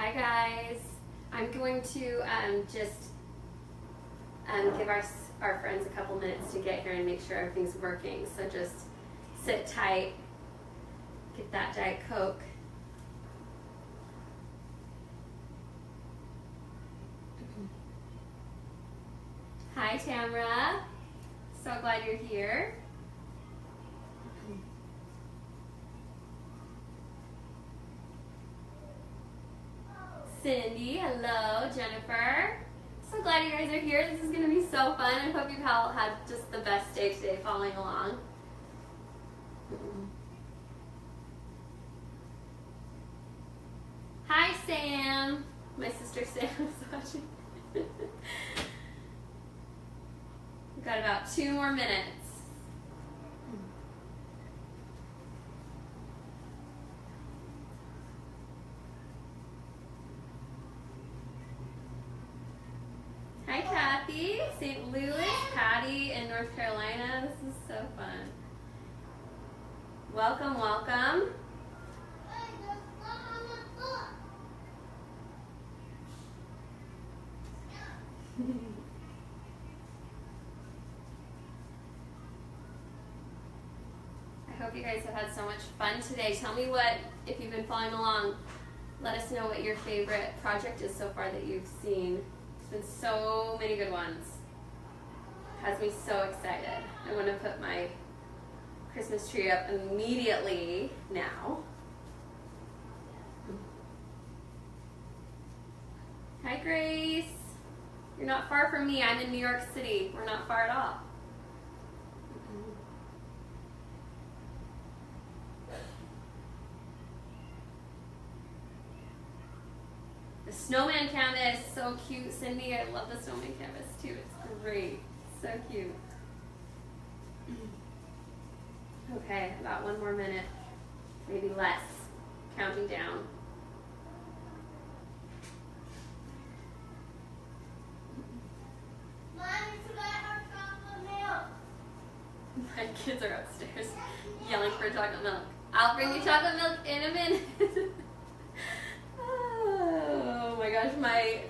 Hi guys. I'm going to just give our friends a couple minutes to get here and make sure everything's working. So just sit tight, get that Diet Coke. Hi Tamra, so glad you're here. Cindy, hello. Jennifer, so glad you guys are here. This is going to be so fun. I hope you've all had just the best day today following along. Hi Sam, my sister Sam is watching. We've got about 2 more minutes. Hi Kathy, St. Louis, Patty in North Carolina. This is so fun. Welcome, welcome. I hope you guys have had so much fun today. Tell me what, if you've been following along, let us know what your favorite project is so far that you've seen. There's been so many good ones. Has me so excited. I want to put my Christmas tree up immediately now. Hi Grace. You're not far from me. I'm in New York City. We're not far at all. The snowman canvas, so cute. Cindy, I love the snowman canvas too. It's great. So cute. Okay, about 1 more minute, maybe less. Counting down. Mom, we forgot our chocolate milk. My kids are upstairs yelling for chocolate milk. I'll bring you chocolate milk in a minute. Oh my gosh, my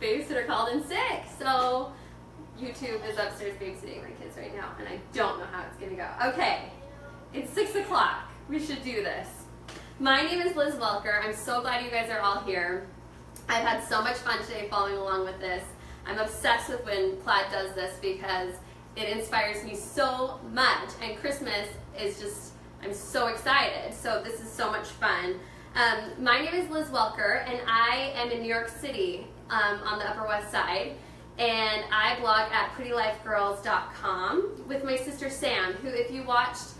babysitter called in sick, so YouTube is upstairs babysitting my kids right now, and I don't know how it's gonna go. Okay, it's 6 o'clock. We should do this. My name is Liz Welker. I'm so glad you guys are all here. I've had so much fun today following along with this. I'm obsessed with when Plaid does this because it inspires me so much, and Christmas is just, I'm so excited. So this is so much fun. My name is Liz Welker, and I am in New York City on the Upper West Side, and I blog at prettylifegirls.com with my sister Sam, who, if you watched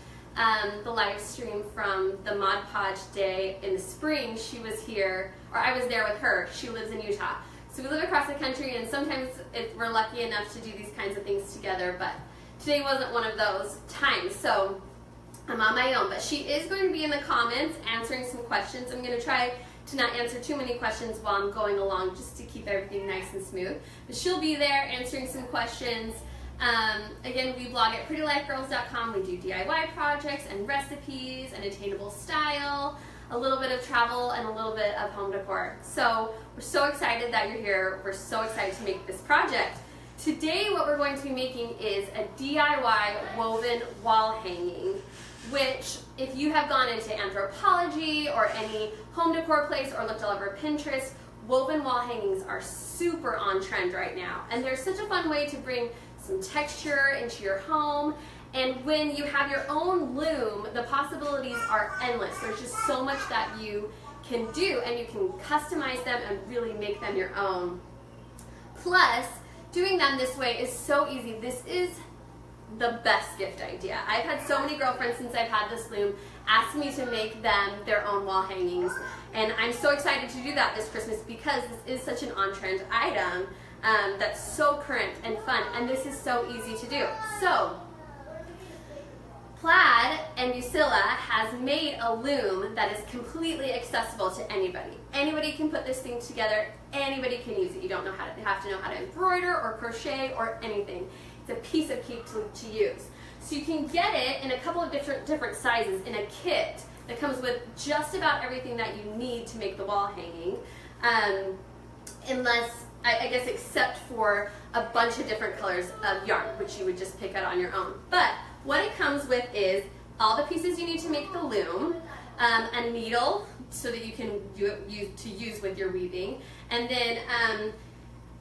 the live stream from the Mod Podge day in the spring, she was here, or I was there with her. She lives in Utah. So we live across the country, and sometimes we're lucky enough to do these kinds of things together, but today wasn't one of those times. So I'm on my own, but she is going to be in the comments answering some questions. I'm going to try to not answer too many questions while I'm going along, just to keep everything nice and smooth. But she'll be there answering some questions. Again, we blog at prettylifegirls.com. We do DIY projects and recipes and attainable style, a little bit of travel, and a little bit of home decor. So we're so excited that you're here. We're so excited to make this project. Today, what we're going to be making is a DIY woven wall hanging, which, if you have gone into Anthropologie or any home decor place or looked all over Pinterest, woven wall hangings are super on trend right now. And they're such a fun way to bring some texture into your home. And when you have your own loom, the possibilities are endless. There's just so much that you can do, and you can customize them and really make them your own. Plus, doing them this way is so easy. This is the best gift idea. I've had so many girlfriends since I've had this loom ask me to make them their own wall hangings, and I'm so excited to do that this Christmas because this is such an on-trend item that's so current and fun, and this is so easy to do. So Plaid and Musilla has made a loom that is completely accessible to anybody. Anybody can put this thing together. Anybody can use it. You don't have to know how to embroider or crochet or anything. It's a piece of cake to use. So you can get it in a couple of different sizes in a kit that comes with just about everything that you need to make the wall hanging. unless, I guess, except for a bunch of different colors of yarn, which you would just pick out on your own. But what it comes with is all the pieces you need to make the loom, a needle so that you can use with your weaving, and then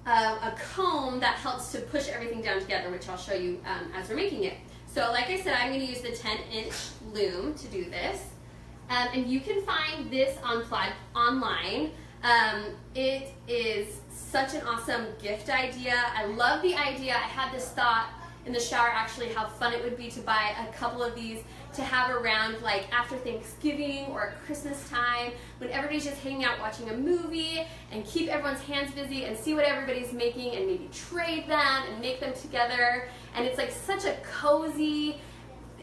a comb that helps to push everything down together, which I'll show you as we're making it. So like I said, I'm going to use the 10-inch loom to do this. And you can find this on online. It is such an awesome gift idea. I love the idea. I had this thought in the shower actually how fun it would be to buy a couple of these to have around like after Thanksgiving or at Christmas time when everybody's just hanging out watching a movie, and keep everyone's hands busy and see what everybody's making and maybe trade them and make them together. And it's like such a cozy,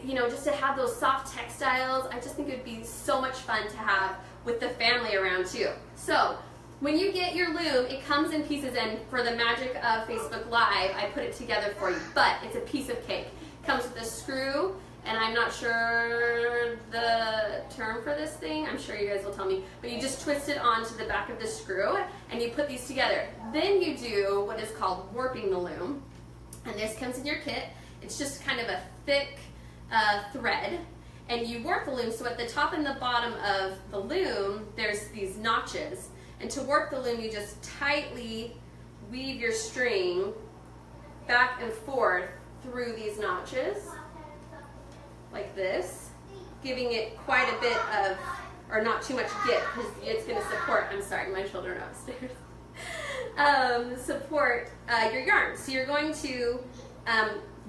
you know, just to have those soft textiles. I just think it would be so much fun to have with the family around too. So when you get your loom, it comes in pieces, and for the magic of Facebook Live, I put it together for you, but it's a piece of cake. It comes with a screw, and I'm not sure the term for this thing. I'm sure you guys will tell me, but you just twist it onto the back of the screw, and you put these together. Then you do what is called warping the loom, and this comes in your kit. It's just kind of a thick thread, and you warp the loom, so at the top and the bottom of the loom, there's these notches. And to warp the loom, you just tightly weave your string back and forth through these notches, like this, giving it quite a bit of, or not too much give, because it's going to support, I'm sorry, my children are upstairs, support your yarn. So you're going to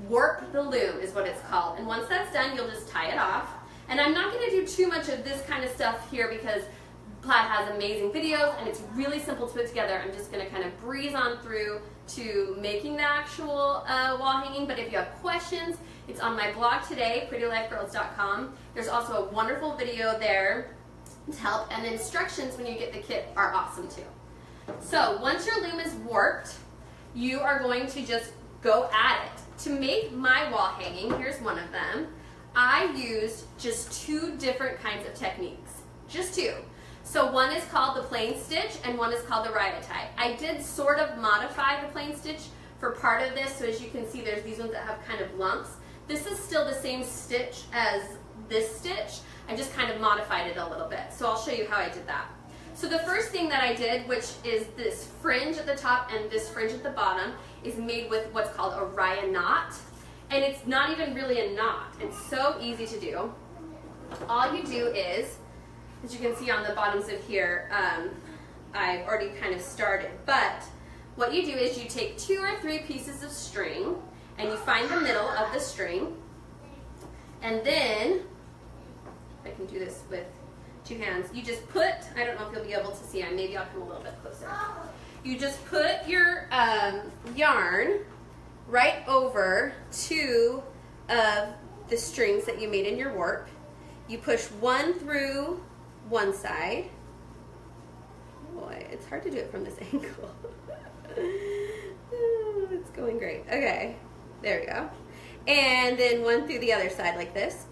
warp the loom is what it's called. And once that's done, you'll just tie it off. And I'm not going to do too much of this kind of stuff here because Plaid has amazing videos and it's really simple to put together. I'm just going to kind of breeze on through to making the actual wall hanging. But if you have questions, it's on my blog today, prettylifegirls.com. There's also a wonderful video there to help, and the instructions when you get the kit are awesome too. So once your loom is warped, you are going to just go at it. To make my wall hanging, here's one of them. I used just two different kinds of techniques, just two. So one is called the plain stitch and one is called the raya tie. I did sort of modify the plain stitch for part of this, so as you can see there's these ones that have kind of lumps. This is still the same stitch as this stitch, I just kind of modified it a little bit. So I'll show you how I did that. So the first thing that I did, which is this fringe at the top and this fringe at the bottom, is made with what's called a raya knot. And it's not even really a knot. It's so easy to do. All you do is, as you can see on the bottoms of here, I've already kind of started. But what you do is you take 2 or 3 pieces of string and you find the middle of the string. And then, if I can do this with 2 hands, you just put, I don't know if you'll be able to see, maybe I'll come a little bit closer. You just put your yarn right over 2 of the strings that you made in your warp. You push one through one side. Boy, it's hard to do it from this angle. Oh, it's going great. Okay, there we go. And then one through the other side like this.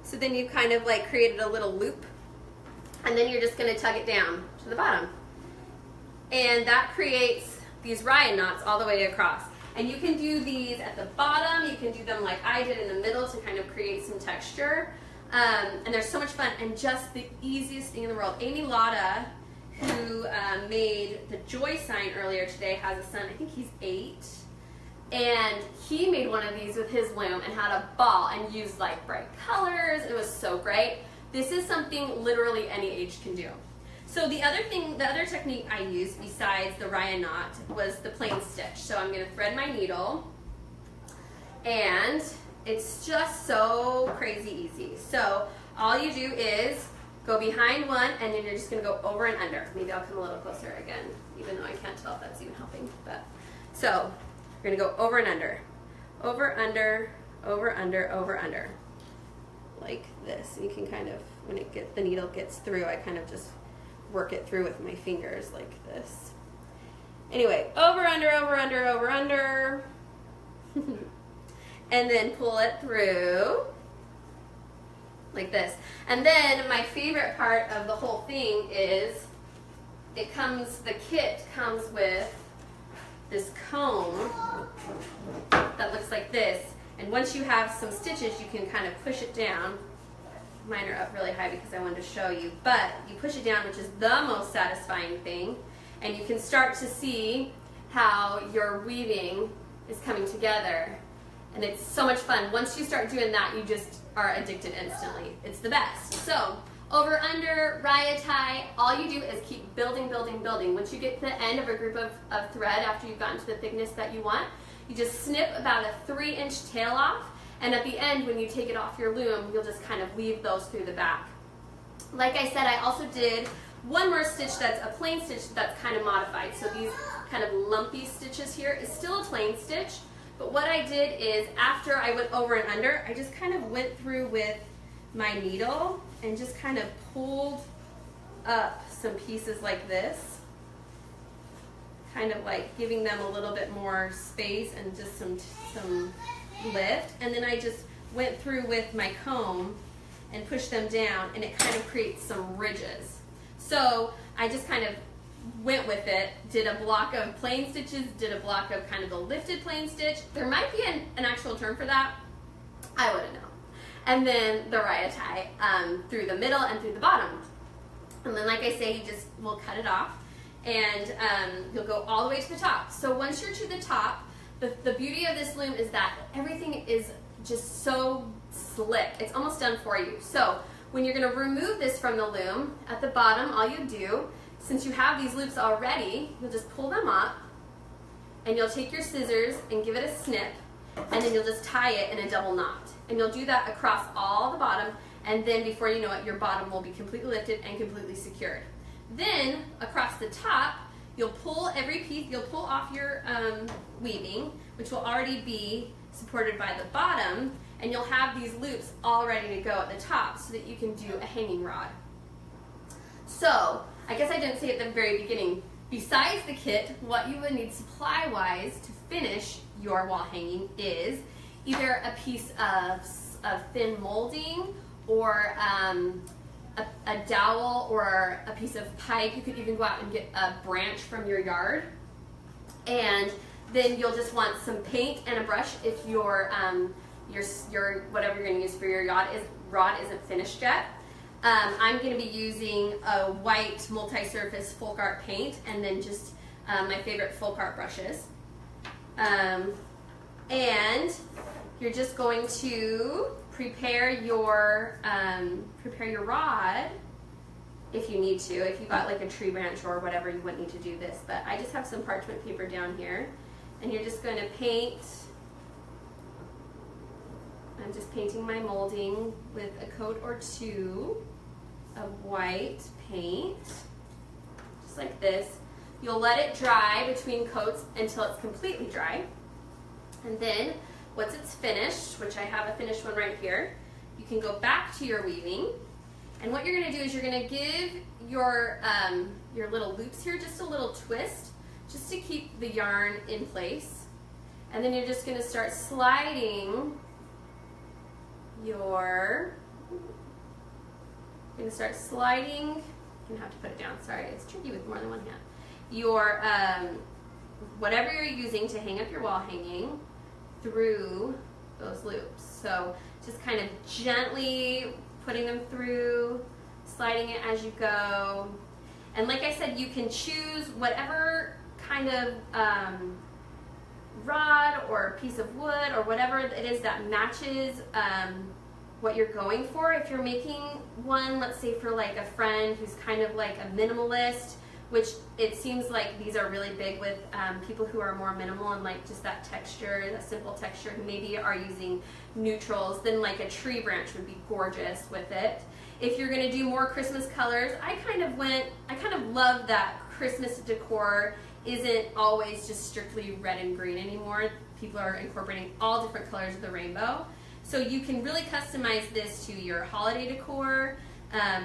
So then you kind of like created a little loop, and then you're just going to tug it down to the bottom. And that creates these raya knots all the way across. And you can do these at the bottom, you can do them like I did in the middle to kind of create some texture. And they're so much fun and just the easiest thing in the world. Amy Lotta, who made the joy sign earlier today, has a son, I think he's 8. And he made one of these with his loom and had a ball and used like bright colors. It was so great. This is something literally any age can do. So the other technique I used besides the raya knot was the plain stitch. So I'm going to thread my needle, and it's just so crazy easy. So all you do is go behind one, and then you're just going to go over and under. Maybe I'll come a little closer again, even though I can't tell if that's even helping. But so you're going to go over and under, over, under, over, under, over, under, like this. And you can kind of, when the needle gets through, I kind of just work it through with my fingers like this. Anyway, over, under, over, under, over, under. And then pull it through like this. And then my favorite part of the whole thing is the kit comes with this comb that looks like this. And once you have some stitches, you can kind of push it down. Mine are up really high because I wanted to show you, but you push it down, which is the most satisfying thing, and you can start to see how your weaving is coming together, and it's so much fun. Once you start doing that, you just are addicted instantly. It's the best. So over, under, raya tie, all you do is keep building, building, building. Once you get to the end of a group of thread, after you've gotten to the thickness that you want, you just snip about a 3-inch tail off, and at the end, when you take it off your loom, you'll just kind of weave those through the back. Like I said, I also did one more stitch that's a plain stitch that's kind of modified. So these kind of lumpy stitches here is still a plain stitch, but what I did is after I went over and under, I just kind of went through with my needle and just kind of pulled up some pieces like this, kind of like giving them a little bit more space and just some lift, and then I just went through with my comb and pushed them down, and it kind of creates some ridges. So I just kind of went with it, did a block of plain stitches, did a block of kind of the lifted plain stitch. There might be an actual term for that, I wouldn't know. And then the raya tie through the middle and through the bottom. And then, like I say, you just will cut it off, and you'll go all the way to the top. So once you're to the top, the beauty of this loom is that everything is just so slick. It's almost done for you. So when you're going to remove this from the loom, at the bottom, all you do, since you have these loops already, you'll just pull them up, and you'll take your scissors and give it a snip, and then you'll just tie it in a double knot. And you'll do that across all the bottom, and then before you know it, your bottom will be completely lifted and completely secured. Then across the top, you'll pull every piece, you'll pull off your weaving, which will already be supported by the bottom, and you'll have these loops all ready to go at the top so that you can do a hanging rod. So, I guess I didn't say at the very beginning, besides the kit, what you would need supply-wise to finish your wall hanging is either a piece of thin molding, or a dowel, or a piece of pipe. You could even go out and get a branch from your yard. And then you'll just want some paint and a brush if your whatever you're going to use for your rod isn't finished yet. I'm going to be using a white multi-surface folk art paint, and then just my favorite folk art brushes. And you're just going to prepare your rod if you need to. If you got like a tree branch or whatever, you wouldn't need to do this, but I just have some parchment paper down here, and you're just going to paint. I'm just painting my molding with a coat or two of white paint, just like this. You'll let it dry between coats until it's completely dry, and then once it's finished, which I have a finished one right here, you can go back to your weaving, and what you're going to do is you're going to give your little loops here just a little twist, just to keep the yarn in place, and then you're just going to start sliding you're going to start sliding. I'm going to have to put it down, sorry, it's tricky with more than one hand. Your whatever you're using to hang up your wall hanging through those loops. So just kind of gently putting them through, sliding it as you go. And like I said, you can choose whatever kind of rod or piece of wood or whatever it is that matches what you're going for. If you're making one, let's say for like a friend who's kind of like a minimalist, which it seems like these are really big with people who are more minimal and like just that texture, that simple texture, who maybe are using neutrals, then like a tree branch would be gorgeous with it. If you're gonna do more Christmas colors, I kind of love that Christmas decor isn't always just strictly red and green anymore. People are incorporating all different colors of the rainbow. So you can really customize this to your holiday decor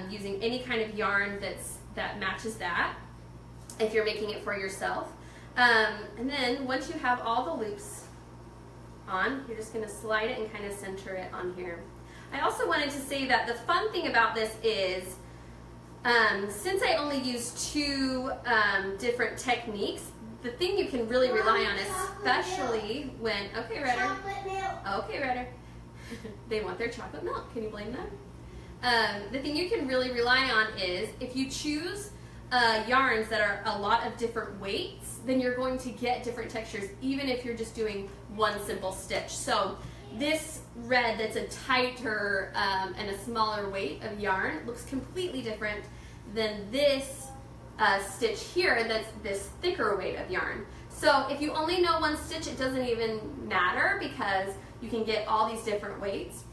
using any kind of yarn that matches that, if you're making it for yourself. And then once you have all the loops on, you're just gonna slide it and kind of center it on here. I also wanted to say that the fun thing about this is Since I only use two different techniques, the thing you can really rely on, especially when, okay, Redder. Chocolate milk. Okay, Redder. They want their chocolate milk. Can you blame them? The thing you can really rely on is if you choose yarns that are a lot of different weights, then you're going to get different textures, even if you're just doing one simple stitch. So this red that's a tighter and a smaller weight of yarn looks completely different than this stitch here that's this thicker weight of yarn. So if you only know one stitch, it doesn't even matter because you can get all these different weights.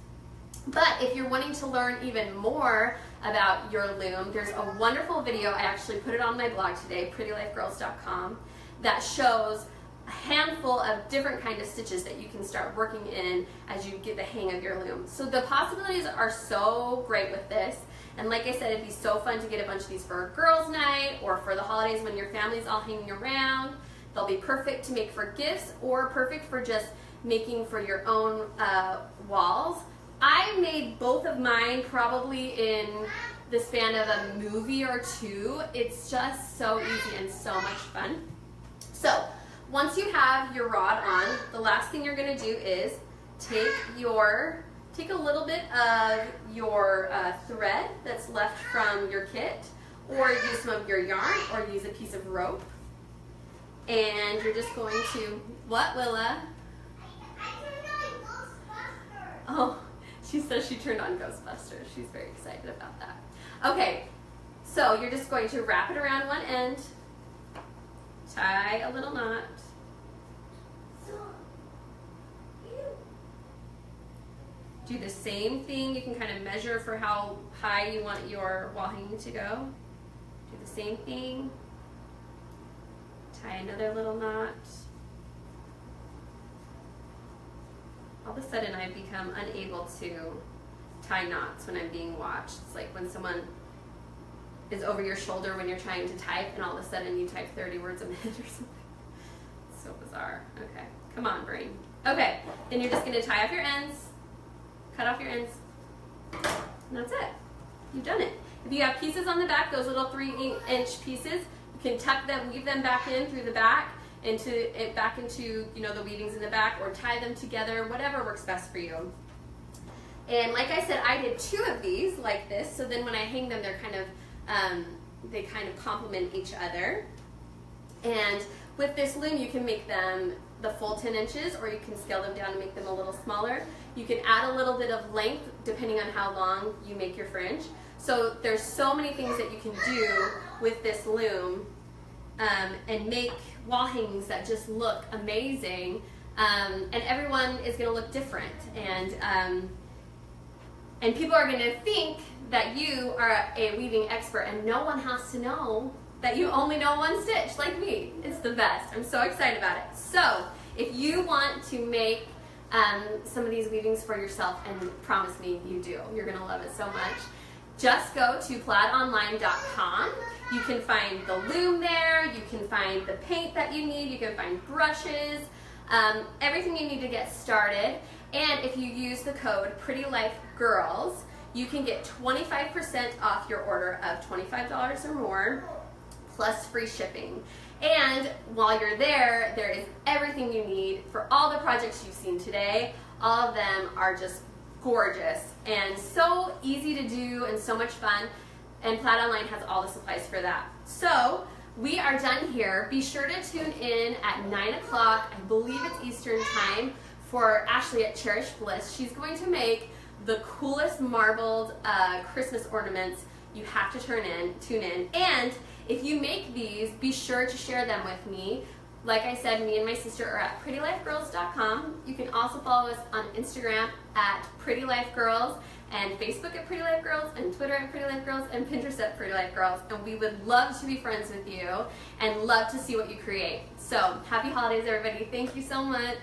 But if you're wanting to learn even more about your loom, there's a wonderful video, I actually put it on my blog today, prettylifegirls.com, that shows a handful of different kind of stitches that you can start working in as you get the hang of your loom. So the possibilities are so great with this. And like I said, it'd be so fun to get a bunch of these for a girls' night or for the holidays when your family's all hanging around. They'll be perfect to make for gifts or perfect for just making for your own walls. I made both of mine probably in the span of a movie or two. It's just so easy and so much fun. So once you have your rod on, the last thing you're going to do is take a little bit of your thread that's left from your kit, or use some of your yarn, or use a piece of rope, and you're just going to, what, Willa? Oh, she says she turned on Ghostbusters. She's very excited about that. Okay, so you're just going to wrap it around one end, tie a little knot, do the same thing. You can kind of measure for how high you want your wall hanging to go. Do the same thing, tie another little knot. All of a sudden I've become unable to tie knots when I'm being watched. It's like when someone is over your shoulder when you're trying to type and all of a sudden you type 30 words a minute or something. It's so bizarre. Okay, come on, brain. Okay, then you're just gonna tie off your ends, cut off your ends, and that's it. You've done it. If you have pieces on the back, those little 3-inch pieces, you can tuck them, weave them back in through the back, back into the weavings in the back, or tie them together, whatever works best for you. And like I said, I did 2 of these like this, so then when I hang them, they're kind of they kind of complement each other. And with this loom, you can make them the full 10 inches, or you can scale them down and make them a little smaller. You can add a little bit of length depending on how long you make your fringe. So there's so many things that you can do with this loom and make wall hangings that just look amazing, and everyone is going to look different, and people are going to think that you are a weaving expert, and no one has to know that you only know one stitch like me. It's the best. I'm so excited about it. So if you want to make some of these weavings for yourself, and promise me you do, you're going to love it so much, just go to plaidonline.com. You can find the loom there, you can find the paint that you need, you can find brushes, everything you need to get started. And if you use the code PrettyLifeGirls, you can get 25% off your order of $25 or more, plus free shipping. And while you're there, there is everything you need for all the projects you've seen today. All of them are just gorgeous and so easy to do and so much fun, and Plaid Online has all the supplies for that. So we are done here. Be sure to tune in at 9 o'clock, I believe it's Eastern time, for Ashley at Cherish Bliss. She's going to make the coolest marbled Christmas ornaments. You have to tune in. And if you make these, be sure to share them with me. Like I said, me and my sister are at prettylifegirls.com. You can also follow us on Instagram at prettylifegirls, and Facebook at prettylifegirls, and Twitter at prettylifegirls, and Pinterest at prettylifegirls. And we would love to be friends with you and love to see what you create. So happy holidays, everybody. Thank you so much.